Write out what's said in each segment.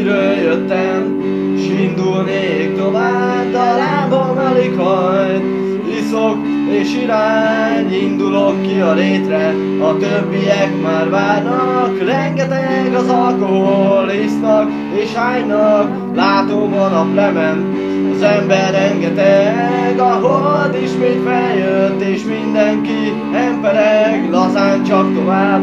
messziről jöttem, s indulnék tovább, de a lábam alig hajt. Iszok és irány, indulok ki a létre, a többiek már várnak, rengeteg az alkohol, isznak és hánynak, látom a naplemen, az ember rengeteg, a hold ismét feljött, és mindenki embereg, lazán csak tovább.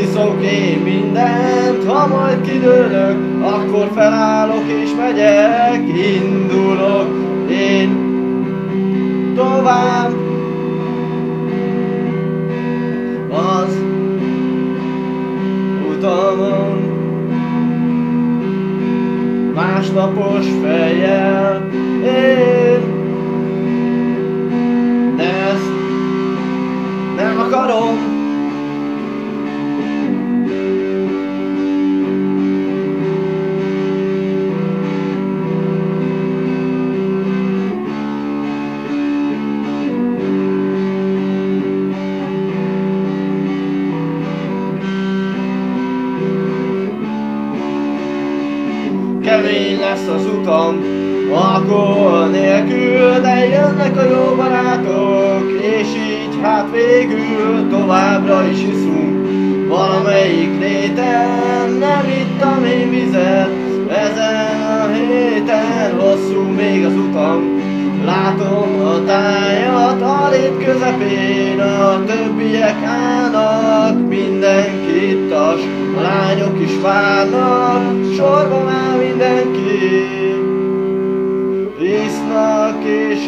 Iszok én mindent, ha majd kidőlök, akkor felállok és megyek, indulok én tovább. Az utamon másnapos fejjel én ezt nem akarom. Kemény lesz az utam, alkohol nélkül, de jönnek a jó barátok, és így hát végül továbbra is iszunk. Valamelyik léten nem ittam én vizet, ezen a héten hosszú még az utam. Látom a tájat a lét közepén, a többiek állnak, mindenki ittas, a lányok is várnak, sorba már mindenki, isznak és